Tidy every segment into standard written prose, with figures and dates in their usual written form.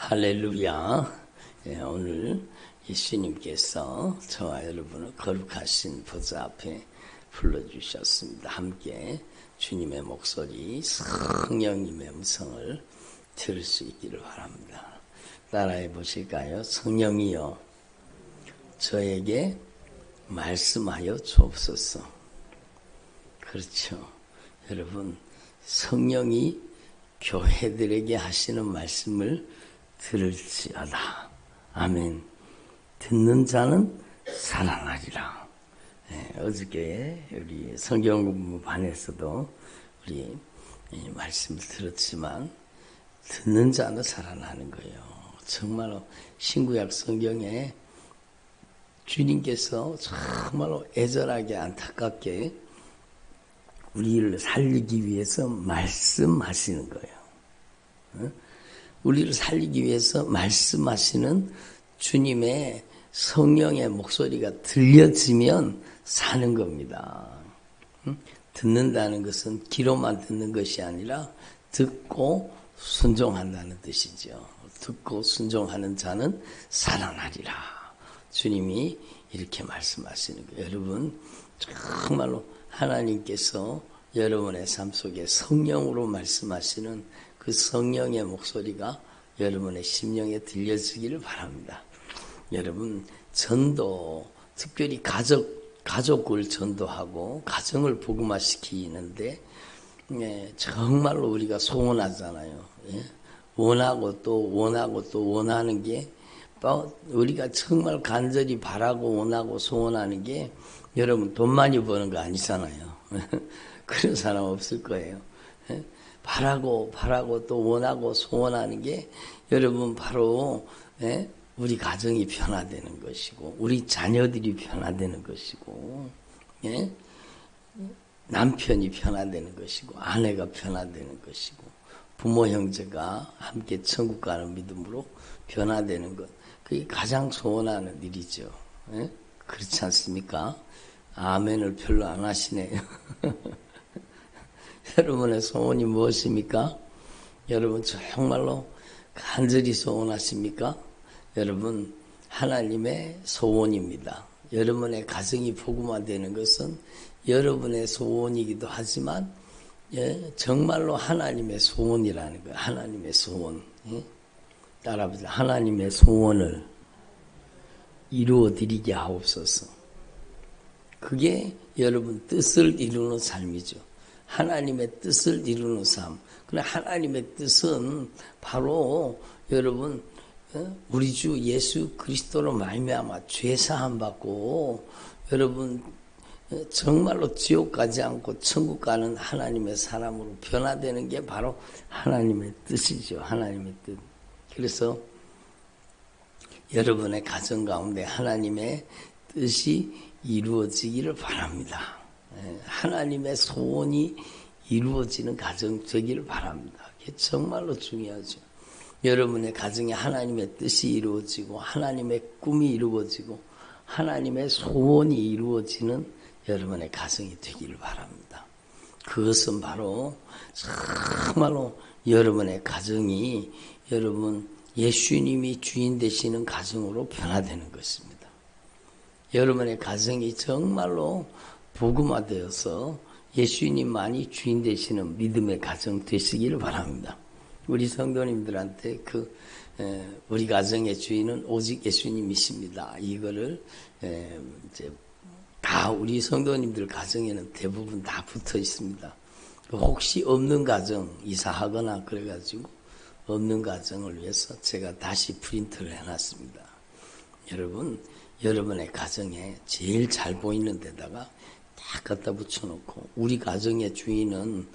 할렐루야. 오늘 예수님께서 저와 여러분을 거룩하신 보좌 앞에 불러주셨습니다. 함께 주님의 목소리, 성령님의 음성을 들을 수 있기를 바랍니다. 따라해 보실까요? 성령이여 저에게 말씀하여 주옵소서. 그렇죠. 여러분, 성령이 교회들에게 하시는 말씀을 들을지어다. 아멘. 듣는 자는 살아나리라. 어저께 우리 성경 공부반에서도 우리 말씀을 들었지만 듣는 자는 살아나는 거예요. 정말로 신구약 성경에 주님께서 정말로 애절하게 안타깝게 우리를 살리기 위해서 말씀하시는 거예요. 우리를 살리기 위해서 말씀하시는 주님의 성령의 목소리가 들려지면 사는 겁니다. 듣는다는 것은 귀로만 듣는 것이 아니라 듣고 순종한다는 뜻이죠. 듣고 순종하는 자는 살아나리라. 주님이 이렇게 말씀하시는 거예요. 여러분, 정말로 하나님께서 여러분의 삶 속에 성령으로 말씀하시는 그 성령의 목소리가 여러분의 심령에 들려지기를 바랍니다. 여러분, 전도, 특별히 가족을 전도하고 가정을 복음화시키는데 정말로 우리가 소원하잖아요. 원하고 또 원하는 게 우리가 정말 간절히 바라고 원하고 소원하는 게 여러분 돈 많이 버는 거 아니잖아요. 그런 사람 없을 거예요. 바라고 또 원하고 소원하는 게 여러분 바로 우리 가정이 변화되는 것이고 우리 자녀들이 변화되는 것이고 남편이 변화되는 것이고 아내가 변화되는 것이고 부모 형제가 함께 천국 가는 믿음으로 변화되는 것, 그게 가장 소원하는 일이죠. 그렇지 않습니까? 아멘을 별로 안 하시네요. 여러분의 소원이 무엇입니까? 여러분 정말로 간절히 소원하십니까? 여러분, 하나님의 소원입니다. 여러분의 가정이 복음화되는 것은 여러분의 소원이기도 하지만 정말로 하나님의 소원이라는 거예요. 하나님의 소원. 따라합시다. 하나님의 소원을 이루어드리게 하옵소서. 그게 여러분 뜻을 이루는 삶이죠. 하나님의 뜻을 이루는 삶. 그러나 하나님의 뜻은 바로 여러분 우리 주 예수 그리스도로 말미암아 죄 사함 받고 여러분 정말로 지옥 가지 않고 천국 가는 하나님의 사람으로 변화되는 게 바로 하나님의 뜻이죠. 하나님의 뜻. 그래서 여러분의 가정 가운데 하나님의 뜻이 이루어지기를 바랍니다. 하나님의 소원이 이루어지는 가정 되기를 바랍니다. 그게 정말로 중요하죠. 여러분의 가정에 하나님의 뜻이 이루어지고 하나님의 꿈이 이루어지고 하나님의 소원이 이루어지는 여러분의 가정이 되기를 바랍니다. 그것은 바로 정말로 여러분의 가정이 여러분 예수님이 주인 되시는 가정으로 변화되는 것입니다. 여러분의 가정이 정말로 복음화되어서 예수님만이 주인 되시는 믿음의 가정 되시기를 바랍니다. 우리 성도님들한테 우리 가정의 주인은 오직 예수님이십니다. 이거를 이제 다 우리 성도님들 가정에는 대부분 다 붙어 있습니다. 혹시 없는 가정 이사하거나 그래가지고 없는 가정을 위해서 제가 다시 프린트를 해놨습니다. 여러분, 여러분의 가정에 제일 잘 보이는 데다가 딱 갖다 붙여놓고 우리 가정의 주인은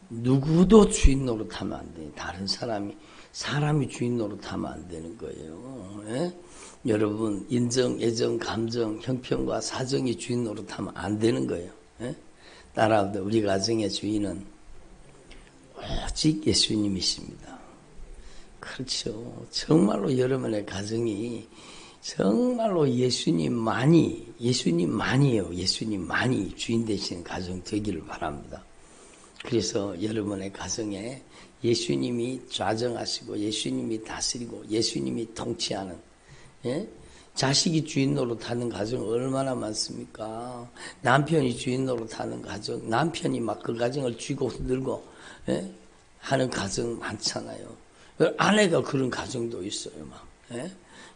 누구도 주인 노릇하면 안 돼요. 다른 사람이 주인 노릇하면 안 되는 거예요. 여러분 인정, 애정, 감정, 형편과 사정이 주인 노릇하면 안 되는 거예요. 따라합니다. 우리 가정의 주인은 오직 예수님이십니다. 그렇죠. 정말로 여러분의 가정이 정말로 예수님만이에요. 예수님만이 주인 되시는 가정 되기를 바랍니다. 그래서 여러분의 가정에 예수님이 좌정하시고 예수님이 다스리고 예수님이 통치하는, 예? 자식이 주인 노릇하는 가정 얼마나 많습니까? 남편이 주인 노릇하는 가정, 남편이 막 그 가정을 쥐고 흔들고, 예? 하는 가정 많잖아요. 아내가 그런 가정도 있어요, 막. 예?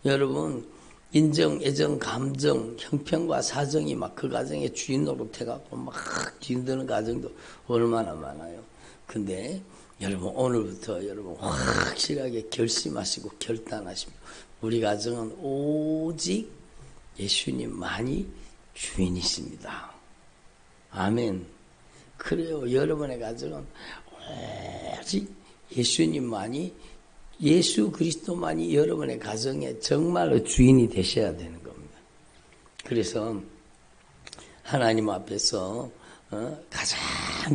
여러분, 인정, 애정, 감정, 형편과 사정이 막 그 가정의 주인 노릇해갖고 막 뒤흔드는 가정도 얼마나 많아요. 근데 여러분, 오늘부터 여러분 확실하게 결심하시고 결단하시고, 우리 가정은 오직 예수님만이 주인이십니다. 아멘. 그래요. 여러분의 가정은 오직 예수님만이, 예수 그리스도만이 여러분의 가정의 정말로 주인이 되셔야 되는 겁니다. 그래서 하나님 앞에서 가장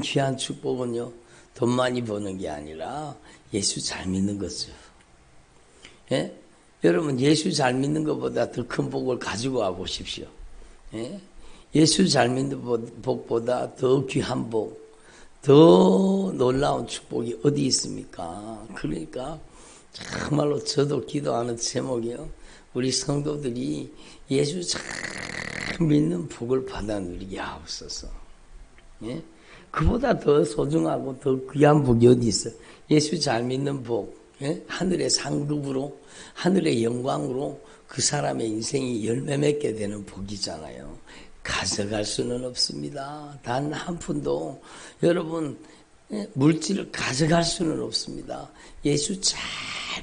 귀한 축복은요, 돈 많이 버는 게 아니라 예수 잘 믿는 거죠. 예? 여러분, 예수 잘 믿는 것보다 더 큰 복을 가지고 와 보십시오. 예? 예수 잘 믿는 복보다 더 귀한 복, 더 놀라운 축복이 어디 있습니까? 그러니까 정말로 저도 기도하는 제목이요, 우리 성도들이 예수 잘 믿는 복을 받아 누리게 하옵소서. 예? 그보다 더 소중하고 더 귀한 복이 어디 있어요? 예수 잘 믿는 복, 예? 하늘의 상급으로, 하늘의 영광으로 그 사람의 인생이 열매 맺게 되는 복이잖아요. 가져갈 수는 없습니다. 단 한 푼도 여러분, 예? 물질을 가져갈 수는 없습니다. 예수 잘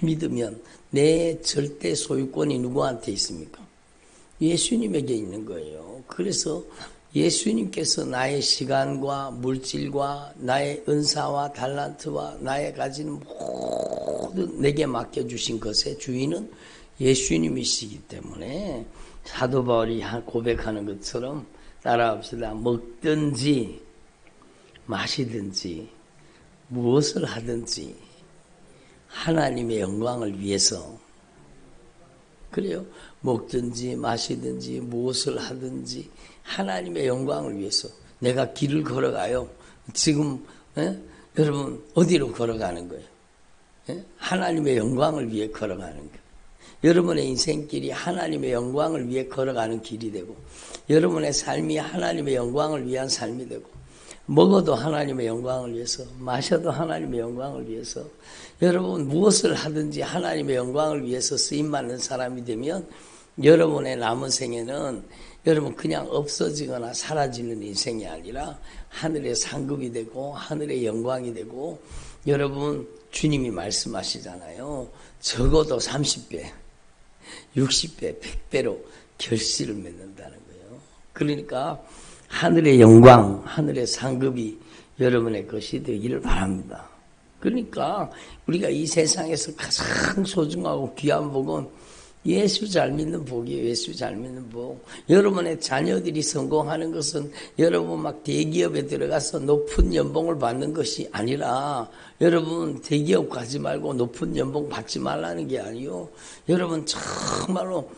믿으면 내 절대 소유권이 누구한테 있습니까? 예수님에게 있는 거예요. 그래서 예수님께서 나의 시간과 물질과 나의 은사와 달란트와 나의 가진 모든 내게 맡겨주신 것의 주인은 예수님이시기 때문에 사도 바울이 고백하는 것처럼 따라합시다. 먹든지 마시든지 무엇을 하든지 하나님의 영광을 위해서, 그래요. 먹든지 마시든지 무엇을 하든지 하나님의 영광을 위해서. 내가 길을 걸어가요. 지금 여러분 어디로 걸어가는 거예요? 하나님의 영광을 위해 걸어가는 거예요. 여러분의 인생길이 하나님의 영광을 위해 걸어가는 길이 되고, 여러분의 삶이 하나님의 영광을 위한 삶이 되고, 먹어도 하나님의 영광을 위해서, 마셔도 하나님의 영광을 위해서, 여러분 무엇을 하든지 하나님의 영광을 위해서 쓰임받는 사람이 되면 여러분의 남은 생에는 여러분 그냥 없어지거나 사라지는 인생이 아니라 하늘의 상급이 되고 하늘의 영광이 되고, 여러분 주님이 말씀하시잖아요. 적어도 30배, 60배, 100배로 결실을 맺는다는 거예요. 그러니까 하늘의 영광, 하늘의 상급이 여러분의 것이 되기를 바랍니다. 그러니까 우리가 이 세상에서 가장 소중하고 귀한 복은 예수 잘 믿는 복이에요. 예수 잘 믿는 복. 여러분의 자녀들이 성공하는 것은 여러분 막 대기업에 들어가서 높은 연봉을 받는 것이 아니라, 여러분 대기업 가지 말고 높은 연봉 받지 말라는 게 아니요. 여러분 정말로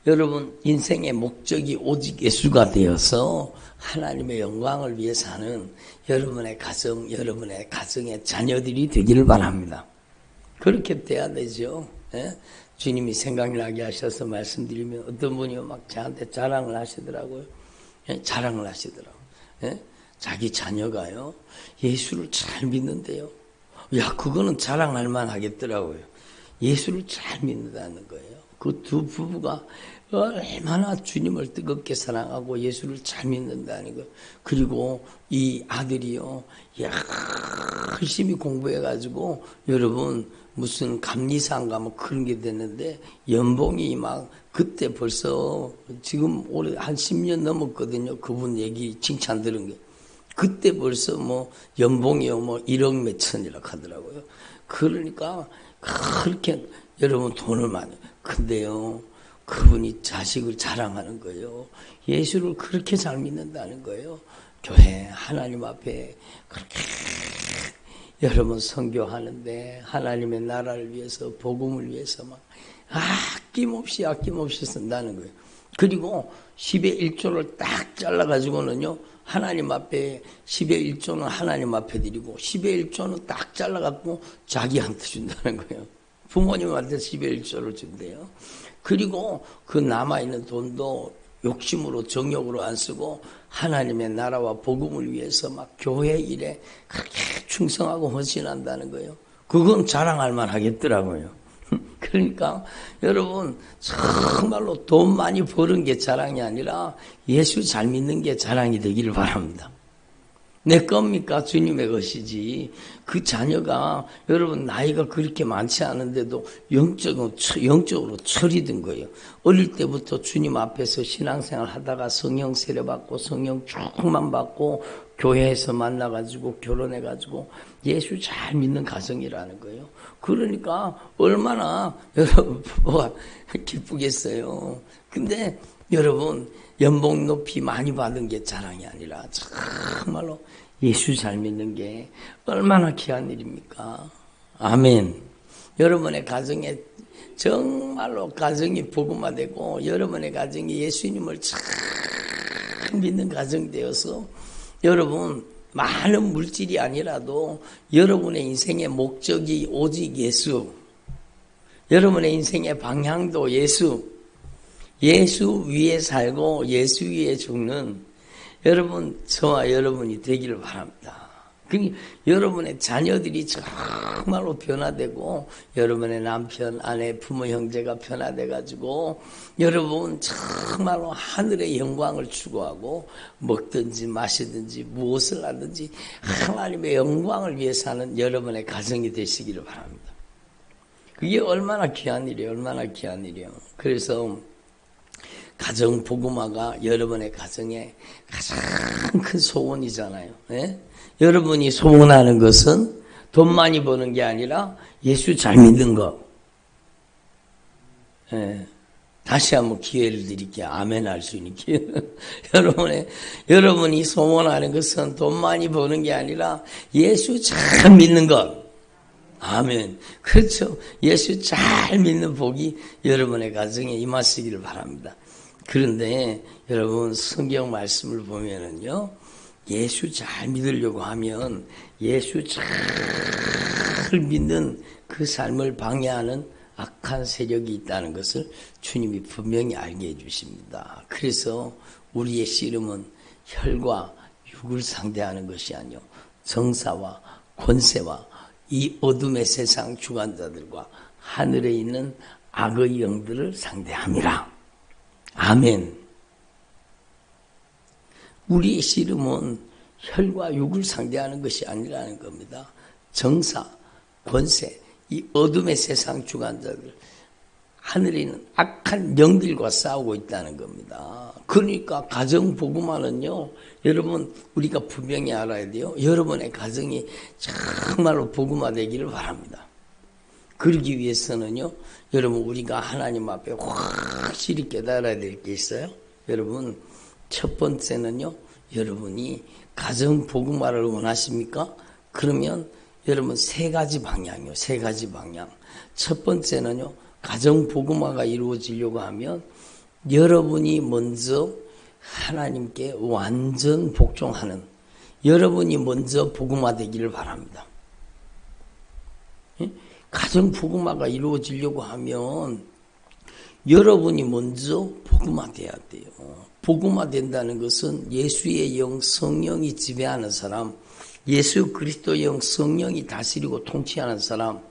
여러분 인생의 목적이 오직 예수가 되어서 하나님의 영광을 위해 사는 여러분의 가정, 여러분의 가정의 자녀들이 되기를 바랍니다. 그렇게 돼야 되죠. 예? 주님이 생각나게 하셔서 말씀드리면 어떤 분이 막 저한테 자랑을 하시더라고요. 예? 자랑을 하시더라고요. 예? 자기 자녀가요, 예수를 잘 믿는데요. 야, 그거는 자랑할 만하겠더라고요. 예수를 잘 믿는다는 거예요. 그 두 부부가 얼마나 주님을 뜨겁게 사랑하고 예수를 잘 믿는다는 거. 그리고 이 아들이요, 열심히 공부해가지고 여러분 무슨 감리사인가 뭐 그런 게 됐는데 연봉이 막 그때 벌써 지금 올해 한 10년 넘었거든요. 그분 얘기 칭찬 들은 게. 그때 벌써 뭐 연봉이요 뭐 1억 몇천이라고 하더라고요. 그러니까 그렇게 여러분 돈을 많이. 근데요, 그분이 자식을 자랑하는 거예요. 예수를 그렇게 잘 믿는다는 거예요. 교회 하나님 앞에 그렇게 여러분 선교하는데 하나님의 나라를 위해서 복음을 위해서 막 아낌없이 쓴다는 거예요. 그리고 10의 1조를 딱 잘라가지고는요, 하나님 앞에 10의 1조는 하나님 앞에 드리고 10의 1조는 딱 잘라갖고 자기한테 준다는 거예요. 부모님한테 10의 1조를 준대요. 그리고 그 남아있는 돈도 욕심으로 정욕으로 안 쓰고 하나님의 나라와 복음을 위해서 막 교회 일에 그렇게 충성하고 헌신한다는 거예요. 그건 자랑할 만하겠더라고요. 그러니까 여러분 정말로 돈 많이 버는 게 자랑이 아니라 예수 잘 믿는 게 자랑이 되기를 바랍니다. 내 겁니까? 주님의 것이지. 그 자녀가 여러분 나이가 그렇게 많지 않은데도 영적으로 철이 든 거예요. 어릴 때부터 주님 앞에서 신앙생활 하다가 성령 세례받고 성령 조금만 받고 교회에서 만나가지고 결혼해가지고 예수 잘 믿는 가정이라는 거예요. 그러니까 얼마나 여러분 부부가 기쁘겠어요. 근데 여러분 연봉 높이 많이 받은 게 자랑이 아니라 정말로 예수 잘 믿는 게 얼마나 귀한 일입니까? 아멘. 여러분의 가정에 정말로 가정이 복음화되고 여러분의 가정이 예수님을 잘 믿는 가정이 되어서 여러분 많은 물질이 아니라도 여러분의 인생의 목적이 오직 예수, 여러분의 인생의 방향도 예수 위에 살고 예수 위에 죽는 여러분, 저와 여러분이 되기를 바랍니다. 여러분의 자녀들이 정말로 변화되고 여러분의 남편, 아내, 부모, 형제가 변화돼가지고 여러분 정말로 하늘의 영광을 추구하고 먹든지 마시든지 무엇을 하든지 하나님의 영광을 위해 사는 여러분의 가정이 되시기를 바랍니다. 그게 얼마나 귀한 일이에요. 얼마나 귀한 일이에요. 그래서 가정 복음화가 여러분의 가정의 가장 큰 소원이잖아요. 예? 여러분이 소원하는 것은 돈 많이 버는 게 아니라 예수 잘 믿는 것. 예. 다시 한번 기회를 드릴게요. 아멘 할 수 있는 기회. 여러분이 소원하는 것은 돈 많이 버는 게 아니라 예수 잘 믿는 것. 아멘. 그렇죠. 예수 잘 믿는 복이 여러분의 가정에 임하시기를 바랍니다. 그런데 여러분 성경 말씀을 보면은요, 예수 잘 믿으려고 하면 예수 잘 믿는 그 삶을 방해하는 악한 세력이 있다는 것을 주님이 분명히 알게 해주십니다. 그래서 우리의 씨름은 혈과 육을 상대하는 것이 아니요 정사와 권세와 이 어둠의 세상 주관자들과 하늘에 있는 악의 영들을 상대함이라. 아멘. 우리의 씨름은 혈과 육을 상대하는 것이 아니라는 겁니다. 정사, 권세, 이 어둠의 세상 주관자들, 하늘에 있는 악한 영들과 싸우고 있다는 겁니다. 그러니까 가정 복음화는요, 여러분 우리가 분명히 알아야 돼요. 여러분의 가정이 정말로 복음화되기를 바랍니다. 그러기 위해서는요, 여러분 우리가 하나님 앞에 확실히 깨달아야 될 게 있어요. 여러분 첫 번째는요, 여러분이 가정 복음화를 원하십니까? 그러면 여러분 세 가지 방향이요. 세 가지 방향. 첫 번째는요, 가정 복음화가 이루어지려고 하면 여러분이 먼저 하나님께 완전 복종하는, 여러분이 먼저 복음화 되기를 바랍니다. 가정 복음화가 이루어지려고 하면 여러분이 먼저 복음화 돼야 돼요. 복음화 된다는 것은 예수의 영 성령이 지배하는 사람, 예수 그리스도의 영 성령이 다스리고 통치하는 사람.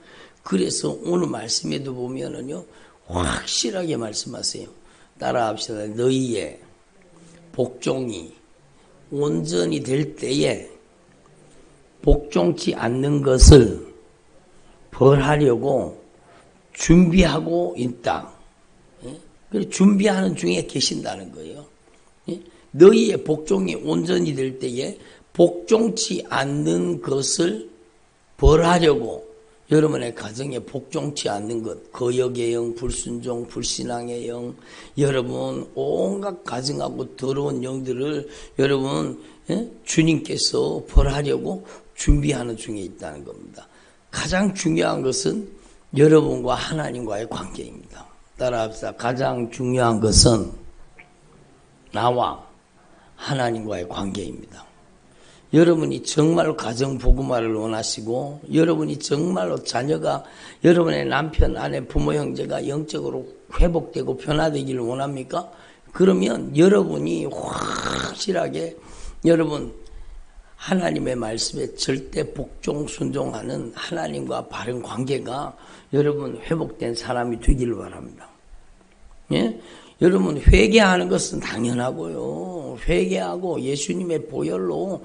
그래서 오늘 말씀에도 보면은요, 확실하게 말씀하세요. 따라합시다. 너희의 복종이 온전히 될 때에 복종치 않는 것을 벌하려고 준비하고 있다. 준비하는 중에 계신다는 거예요. 너희의 복종이 온전히 될 때에 복종치 않는 것을 벌하려고, 여러분의 가정에 복종치 않는 것, 거역의 영, 불순종, 불신앙의 영, 여러분 온갖 가증하고 더러운 영들을 여러분 주님께서 벌하려고 준비하는 중에 있다는 겁니다. 가장 중요한 것은 여러분과 하나님과의 관계입니다. 따라합시다. 가장 중요한 것은 나와 하나님과의 관계입니다. 여러분이 정말로 가정 복음화를 원하시고 여러분이 정말로 자녀가 여러분의 남편, 아내, 부모, 형제가 영적으로 회복되고 변화되기를 원합니까? 그러면 여러분이 확실하게 여러분 하나님의 말씀에 절대 복종 순종하는 하나님과 바른 관계가 여러분 회복된 사람이 되기를 바랍니다. 예? 여러분 회개하는 것은 당연하고요. 회개하고 예수님의 보혈로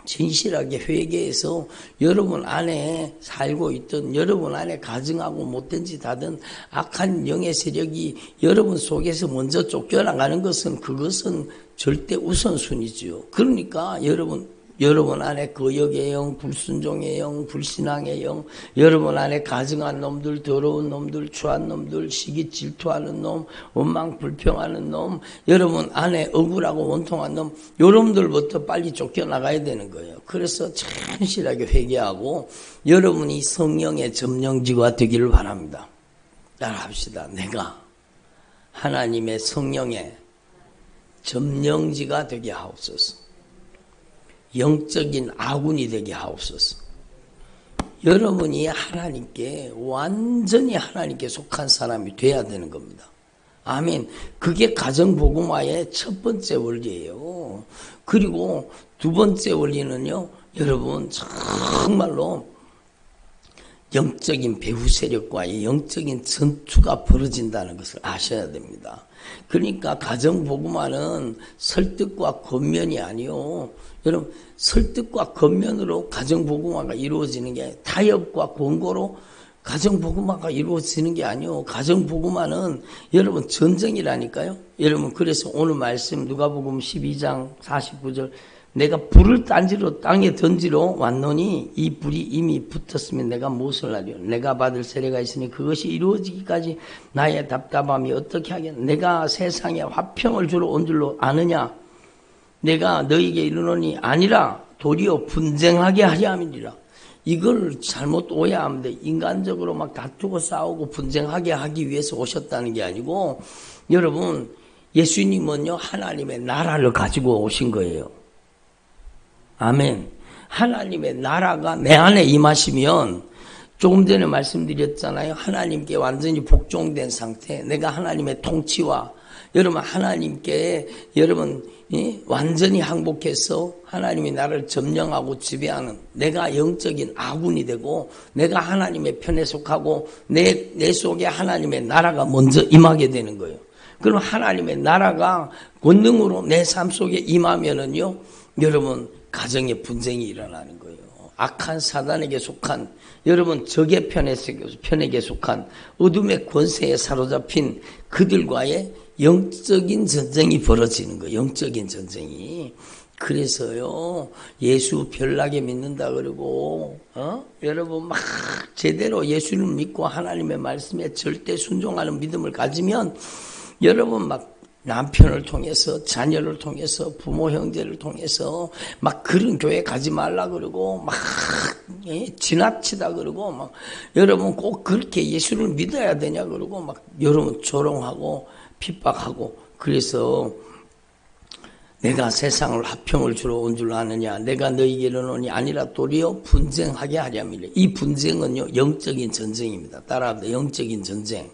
진실하게 회개해서 여러분 안에 살고 있던 여러분 안에 가증하고 못된 짓 하던 악한 영의 세력이 여러분 속에서 먼저 쫓겨나가는 것은 그것은 절대 우선순위지요. 그러니까 여러분 안에 거역의 영, 불순종의 영, 불신앙의 영, 여러분 안에 가증한 놈들, 더러운 놈들, 추한 놈들, 시기 질투하는 놈, 원망 불평하는 놈, 여러분 안에 억울하고 원통한 놈, 여러분들부터 빨리 쫓겨나가야 되는 거예요. 그래서 진실하게 회개하고 여러분이 성령의 점령지가 되기를 바랍니다. 따라합시다. 내가 하나님의 성령의 점령지가 되게 하옵소서. 영적인 아군이 되게 하옵소서. 여러분이 하나님께 완전히 하나님께 속한 사람이 돼야 되는 겁니다. 아멘. 그게 가정복음화의 첫 번째 원리예요. 그리고 두 번째 원리는요, 여러분 정말로 영적인 배후 세력과의 영적인 전투가 벌어진다는 것을 아셔야 됩니다. 그러니까 가정복음화는 설득과 권면이 아니요. 여러분 설득과 권면으로 가정복음화가 이루어지는 게 타협과 권고로 가정복음화가 이루어지는 게 아니요. 가정복음화는 여러분 전쟁이라니까요. 여러분 그래서 오늘 말씀 누가복음 12장 49절 내가 불을 딴지로 땅에 던지러 왔노니 이 불이 이미 붙었으면 내가 무엇을 하리요. 내가 받을 세례가 있으니 그것이 이루어지기까지 나의 답답함이 어떻게 하겠나. 내가 세상에 화평을 주러 온 줄로 아느냐. 내가 너희에게 이르노니 아니라 도리어 분쟁하게 하려 함이니라. 이걸 잘못 오해하면 돼. 인간적으로 막 다투고 싸우고 분쟁하게 하기 위해서 오셨다는 게 아니고 여러분 예수님은요 하나님의 나라를 가지고 오신 거예요. 아멘. 하나님의 나라가 내 안에 임하시면 조금 전에 말씀드렸잖아요. 하나님께 완전히 복종된 상태. 내가 하나님의 통치와 여러분 하나님께 여러분 완전히 항복해서 하나님이 나를 점령하고 지배하는 내가 영적인 아군이 되고 내가 하나님의 편에 속하고 내 속에 하나님의 나라가 먼저 임하게 되는 거예요. 그럼 하나님의 나라가 권능으로 내 삶 속에 임하면은요 여러분 가정의 분쟁이 일어나는 거예요. 악한 사단에게 속한 여러분 적의 편에게 속한 어둠의 권세에 사로잡힌 그들과의 영적인 전쟁이 벌어지는 거예요. 영적인 전쟁이. 그래서요 예수 별나게 믿는다 그러고 여러분 막 제대로 예수를 믿고 하나님의 말씀에 절대 순종하는 믿음을 가지면 여러분 막 남편을 통해서 자녀를 통해서 부모 형제를 통해서 막 그런 교회 가지 말라 그러고 막 지나치다 그러고 막 여러분 꼭 그렇게 예수를 믿어야 되냐 그러고 막 여러분 조롱하고 핍박하고 그래서 내가 세상을 화평을 주러 온 줄 아느냐 내가 너희에게 이르노니 아니라 도리어 분쟁하게 하랴미래. 이 분쟁은요 영적인 전쟁입니다. 따라합니다. 영적인 전쟁.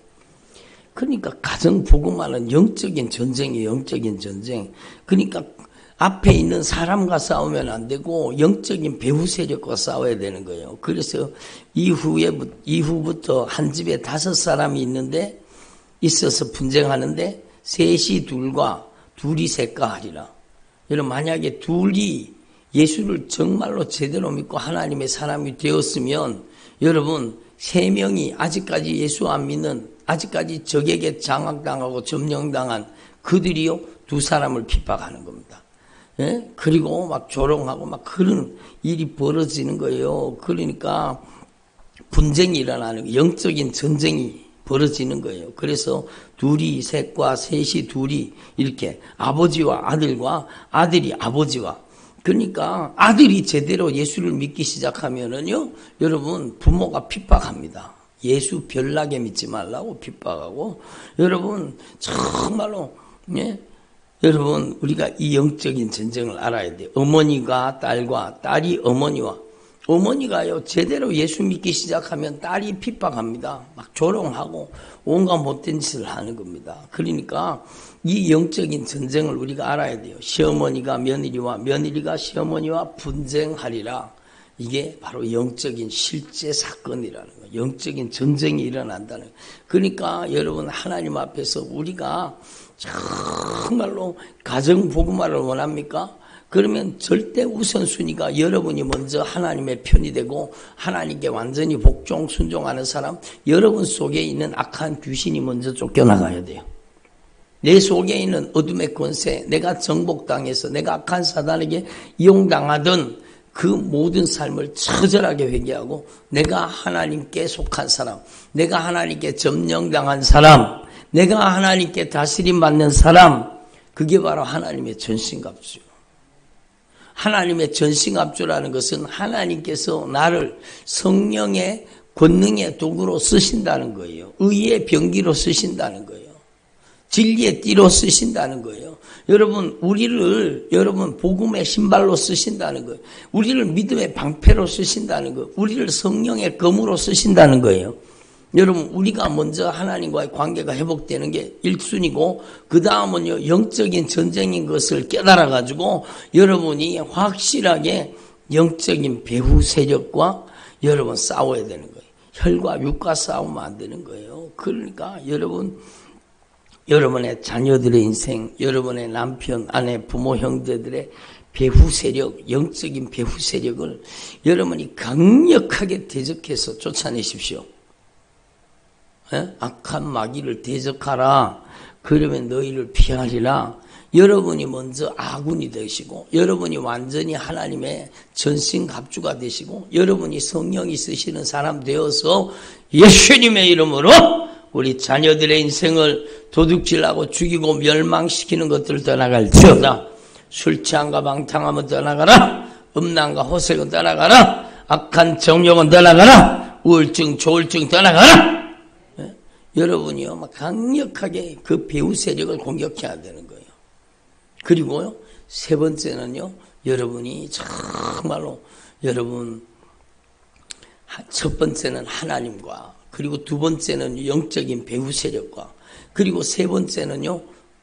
그러니까 가정 복음화는 영적인 전쟁이에요. 영적인 전쟁. 그러니까 앞에 있는 사람과 싸우면 안 되고 영적인 배후 세력과 싸워야 되는 거예요. 그래서 이후부터 한 집에 5사람이 있는데 있어서 분쟁하는데 셋이 둘과 둘이 셋과 하리라. 여러분 만약에 둘이 예수를 정말로 제대로 믿고 하나님의 사람이 되었으면 여러분 3명이 아직까지 예수 안 믿는 아직까지 적에게 장악당하고 점령당한 그들이요 2사람을 핍박하는 겁니다. 예? 그리고 막 조롱하고 막 그런 일이 벌어지는 거예요. 그러니까 분쟁이 일어나는 거예요. 영적인 전쟁이 벌어지는 거예요. 그래서 둘이 셋과 셋이 둘이 이렇게 아버지와 아들과 아들이 아버지와 그러니까 아들이 제대로 예수를 믿기 시작하면은요 여러분 부모가 핍박합니다. 예수 별나게 믿지 말라고 핍박하고 여러분 정말로 여러분, 우리가 이 영적인 전쟁을 알아야 돼요. 어머니가 딸과 딸이 어머니와, 어머니가요, 제대로 예수 믿기 시작하면 딸이 핍박합니다. 막 조롱하고 온갖 못된 짓을 하는 겁니다. 그러니까 이 영적인 전쟁을 우리가 알아야 돼요. 시어머니가 며느리와 며느리가 시어머니와 분쟁하리라. 이게 바로 영적인 실제 사건이라는 거예요. 영적인 전쟁이 일어난다는 거예요. 그러니까 여러분, 하나님 앞에서 우리가 정말로 가정 복음화를 원합니까? 그러면 절대 우선순위가 여러분이 먼저 하나님의 편이 되고 하나님께 완전히 복종 순종하는 사람, 여러분 속에 있는 악한 귀신이 먼저 쫓겨나가야 돼요. 내 속에 있는 어둠의 권세, 내가 정복당해서 내가 악한 사단에게 이용당하던 그 모든 삶을 처절하게 회개하고 내가 하나님께 속한 사람, 내가 하나님께 점령당한 사람, 내가 하나님께 다스림 받는 사람, 그게 바로 하나님의 전신갑주요. 하나님의 전신갑주라는 것은 하나님께서 나를 성령의 권능의 도구로 쓰신다는 거예요. 의의 병기로 쓰신다는 거예요. 진리의 띠로 쓰신다는 거예요. 여러분, 우리를 여러분 복음의 신발로 쓰신다는 거예요. 우리를 믿음의 방패로 쓰신다는 거예요. 우리를 성령의 검으로 쓰신다는 거예요. 여러분, 우리가 먼저 하나님과의 관계가 회복되는 게 1순위고 그 다음은요, 영적인 전쟁인 것을 깨달아가지고 여러분이 확실하게 영적인 배후 세력과 여러분 싸워야 되는 거예요. 혈과 육과 싸우면 안 되는 거예요. 그러니까 여러분의 자녀들의 인생, 여러분의 남편, 아내, 부모, 형제들의 배후 세력, 영적인 배후 세력을 여러분이 강력하게 대적해서 쫓아내십시오. 악한 마귀를 대적하라. 그러면 너희를 피하리라. 여러분이 먼저 아군이 되시고 여러분이 완전히 하나님의 전신갑주가 되시고 여러분이 성령이 쓰시는 사람 되어서 예수님의 이름으로 우리 자녀들의 인생을 도둑질하고 죽이고 멸망시키는 것들을 떠나갈지어다. 술 취함과 방탕함은 떠나가라. 음란과 호색은 떠나가라. 악한 정욕은 떠나가라. 우울증, 조울증 떠나가라. 여러분이요, 막 강력하게 그 배후 세력을 공격해야 되는 거예요. 그리고요, 세 번째는요, 여러분이 정말로 여러분 첫 번째는 하나님과, 그리고 두 번째는 영적인 배후 세력과, 그리고 세 번째는요,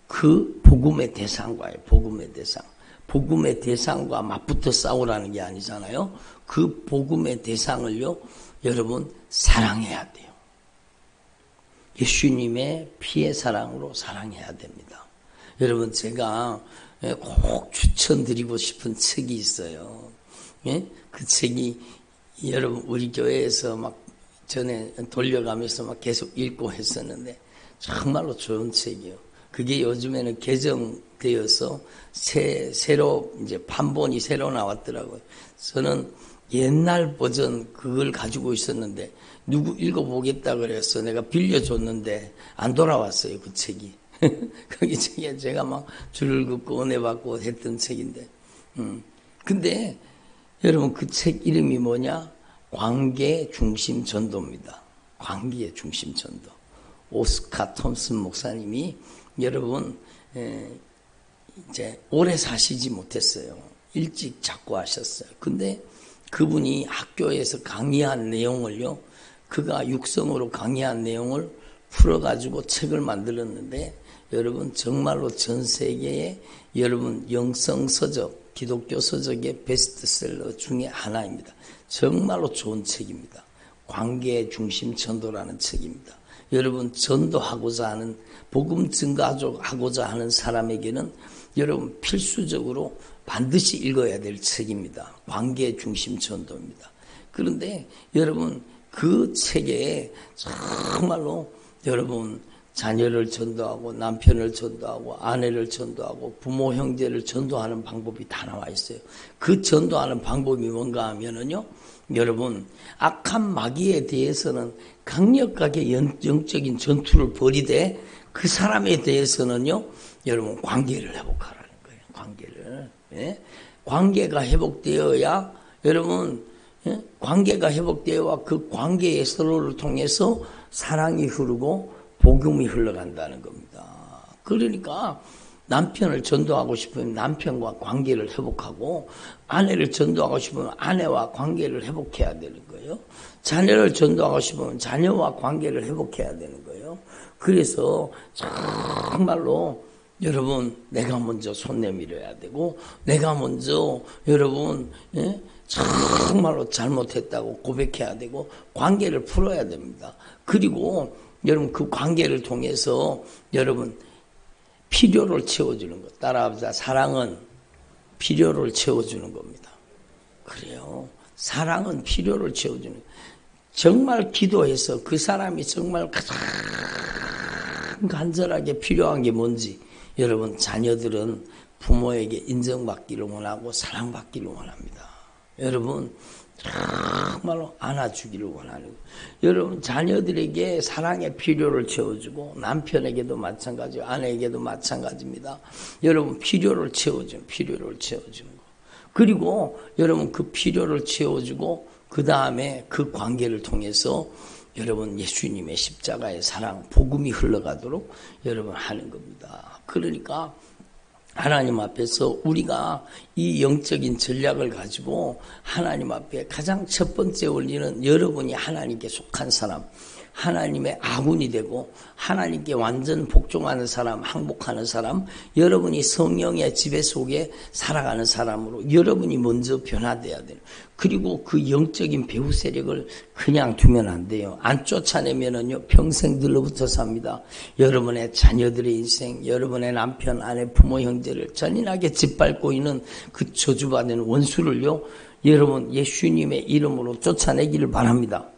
그 복음의 대상과예요. 복음의 대상. 복음의 대상과 맞붙어 싸우라는 게 아니잖아요. 그 복음의 대상을요, 여러분 사랑해야 돼요. 예수님의 피의 사랑으로 사랑해야 됩니다. 여러분, 제가 꼭 추천드리고 싶은 책이 있어요. 그 책이 여러분 우리 교회에서 막 전에 돌려가면서 막 계속 읽고 했었는데 정말로 좋은 책이에요. 그게 요즘에는 개정되어서 새로 이제 판본이 새로 나왔더라고요. 저는 옛날 버전 그걸 가지고 있었는데 누구 읽어보겠다 그래서 내가 빌려줬는데 안 돌아왔어요, 그 책이. 거기 책에 제가 막 줄을 긋고 은혜 받고 했던 책인데. 근데 여러분 그 책 이름이 뭐냐? 관계 중심 전도입니다. 관계의 중심 전도. 오스카 톰슨 목사님이 여러분 이제 오래 사시지 못했어요. 일찍 작고하셨어요. 근데 그분이 학교에서 강의한 내용을요, 그가 육성으로 강의한 내용을 풀어가지고 책을 만들었는데, 여러분 정말로 전 세계의 여러분 영성 서적, 기독교 서적의 베스트셀러 중에 하나입니다. 정말로 좋은 책입니다. 관계 중심 전도라는 책입니다. 여러분 전도하고자 하는, 복음 증거하고자 하는 사람에게는 여러분 필수적으로 반드시 읽어야 될 책입니다. 관계 중심 전도입니다. 그런데 여러분 그 책에 정말로 여러분 자녀를 전도하고 남편을 전도하고 아내를 전도하고 부모 형제를 전도하는 방법이 다 나와 있어요. 그 전도하는 방법이 뭔가 하면은요, 여러분 악한 마귀에 대해서는 강력하게 영적인 전투를 벌이되 그 사람에 대해서는요, 여러분 관계를 회복하라는 거예요. 관계를. 예? 관계가 회복되어야 여러분, 예? 관계가 회복되어야 그 관계의 서로를 통해서 사랑이 흐르고 복음이 흘러간다는 겁니다. 그러니까 남편을 전도하고 싶으면 남편과 관계를 회복하고, 아내를 전도하고 싶으면 아내와 관계를 회복해야 되는 거예요. 자녀를 전도하고 싶으면 자녀와 관계를 회복해야 되는 거예요. 그래서 정말로 여러분, 내가 먼저 손 내밀어야 되고, 내가 먼저 여러분 정말로 잘못했다고 고백해야 되고, 관계를 풀어야 됩니다. 그리고 여러분, 그 관계를 통해서 여러분 필요를 채워주는 것. 따라합시다. 사랑은 필요를 채워주는 겁니다. 그래요. 사랑은 필요를 채워주는 것. 정말 기도해서 그 사람이 정말 가장 간절하게 필요한 게 뭔지, 여러분, 자녀들은 부모에게 인정받기를 원하고 사랑받기를 원합니다. 여러분, 정말로 안아주기를 원하는 거예요. 여러분, 자녀들에게 사랑의 필요를 채워주고, 남편에게도 마찬가지고 아내에게도 마찬가지입니다. 여러분, 필요를 채워주는 거. 그리고 여러분, 그 필요를 채워주고, 그 다음에 그 관계를 통해서 여러분, 예수님의 십자가의 사랑, 복음이 흘러가도록 여러분 하는 겁니다. 그러니까 하나님 앞에서 우리가 이 영적인 전략을 가지고 하나님 앞에 가장 첫 번째 원리는, 여러분이 하나님께 속한 사람, 하나님의 아군이 되고 하나님께 완전 복종하는 사람, 항복하는 사람, 여러분이 성령의 지배 속에 살아가는 사람으로 여러분이 먼저 변화돼야 돼요. 그리고 그 영적인 배후 세력을 그냥 두면 안 돼요. 안 쫓아내면은요, 평생 들러붙어 삽니다. 여러분의 자녀들의 인생, 여러분의 남편, 아내, 부모, 형제를 잔인하게 짓밟고 있는 그 저주받은 원수를요, 여러분 예수님의 이름으로 쫓아내기를 바랍니다.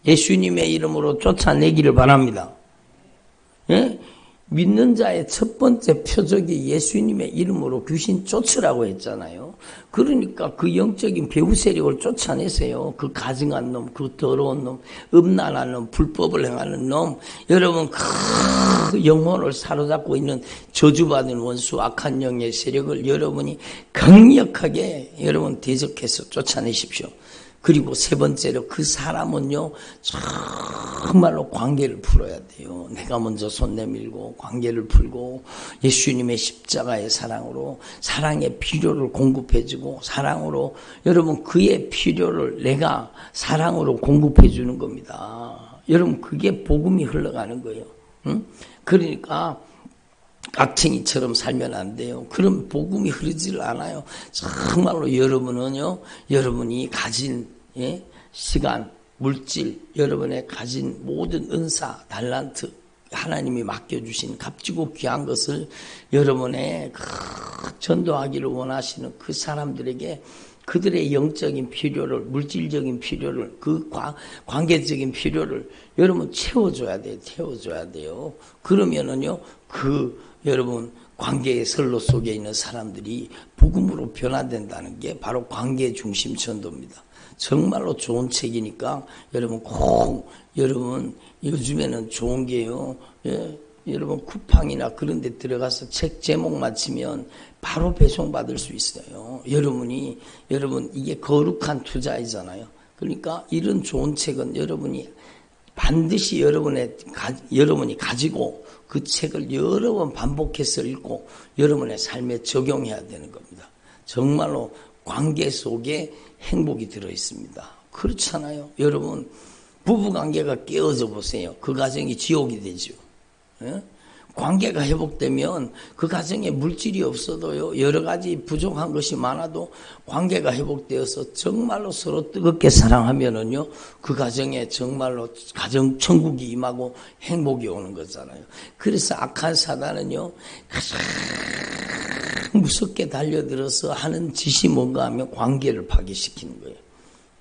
예수님의 이름으로 쫓아내기를 바랍니다. 예? 믿는 자의 첫 번째 표적이 예수님의 이름으로 귀신 쫓으라고 했잖아요. 그러니까 그 영적인 배후 세력을 쫓아내세요. 그 가증한 놈, 그 더러운 놈, 음란한 놈, 불법을 행하는 놈, 여러분 그 영혼을 사로잡고 있는 저주받은 원수, 악한 영의 세력을 여러분이 강력하게 여러분 대적해서 쫓아내십시오. 그리고 세 번째로, 그 사람은요, 정말로 관계를 풀어야 돼요. 내가 먼저 손 내밀고 관계를 풀고 예수님의 십자가의 사랑으로 사랑의 필요를 공급해주고, 사랑으로 여러분 그의 필요를 내가 사랑으로 공급해 주는 겁니다. 여러분 그게 복음이 흘러가는 거예요. 응? 그러니까 깍쟁이처럼 살면 안 돼요. 그럼 복음이 흐르질 않아요. 정말로 여러분은요, 여러분이 가진 시간, 물질, 여러분의 가진 모든 은사, 달란트, 하나님이 맡겨주신 값지고 귀한 것을 여러분의 전도하기를 원하시는 그 사람들에게 그들의 영적인 필요를, 물질적인 필요를, 그 관계적인 필요를 여러분 채워줘야 돼요. 채워줘야 돼요. 그러면은요, 여러분 관계의 선로 속에 있는 사람들이 복음으로 변화된다는 게 바로 관계 중심 전도입니다. 정말로 좋은 책이니까 여러분 꼭, 여러분 요즘에는 좋은 게요, 여러분 쿠팡이나 그런 데 들어가서 책 제목 맞히면 바로 배송받을 수 있어요. 여러분 이게 거룩한 투자이잖아요. 그러니까 이런 좋은 책은 여러분이 반드시 여러분이 가지고 그 책을 여러 번 반복해서 읽고 여러분의 삶에 적용해야 되는 겁니다. 정말로 관계 속에 행복이 들어있습니다. 그렇잖아요. 여러분 부부관계가 깨어져 보세요. 그 가정이 지옥이 되죠. 예? 관계가 회복되면 그 가정에 물질이 없어도요, 여러 가지 부족한 것이 많아도 관계가 회복되어서 정말로 서로 뜨겁게 사랑하면은요, 그 가정에 정말로 가정 천국이 임하고 행복이 오는 거잖아요. 그래서 악한 사단은요, 가장 무섭게 달려들어서 하는 짓이 뭔가 하면 관계를 파괴시키는 거예요.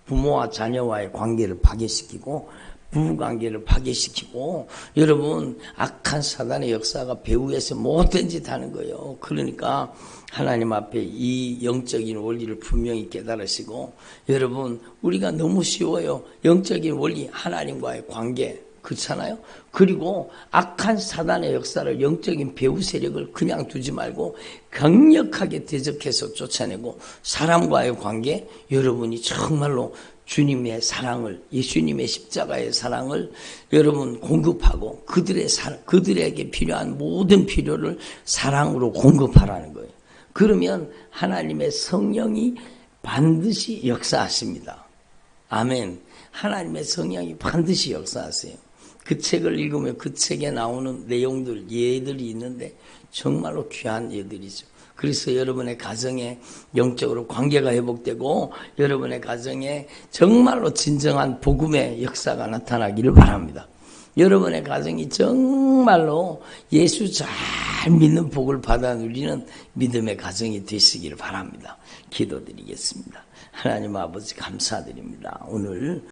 부모와 자녀와의 관계를 파괴시키고 부부관계를 파괴시키고, 여러분 악한 사단의 역사가 배후에서 못된 짓 하는 거예요. 그러니까 하나님 앞에 이 영적인 원리를 분명히 깨달으시고, 여러분 우리가 너무 쉬워요. 영적인 원리, 하나님과의 관계, 그렇잖아요. 그리고 악한 사단의 역사를, 영적인 배후 세력을 그냥 두지 말고 강력하게 대적해서 쫓아내고, 사람과의 관계, 여러분이 정말로 주님의 사랑을, 예수님의 십자가의 사랑을 여러분 공급하고 그들에게 필요한 모든 필요를 사랑으로 공급하라는 거예요. 그러면 하나님의 성령이 반드시 역사하십니다. 아멘. 하나님의 성령이 반드시 역사하세요. 그 책을 읽으면 그 책에 나오는 내용들, 예들이 있는데 정말로 귀한 예들이죠. 그래서 여러분의 가정에 영적으로 관계가 회복되고 여러분의 가정에 정말로 진정한 복음의 역사가 나타나기를 바랍니다. 여러분의 가정이 정말로 예수 잘 믿는 복을 받아 누리는 믿음의 가정이 되시기를 바랍니다. 기도드리겠습니다. 하나님 아버지 감사드립니다. 오늘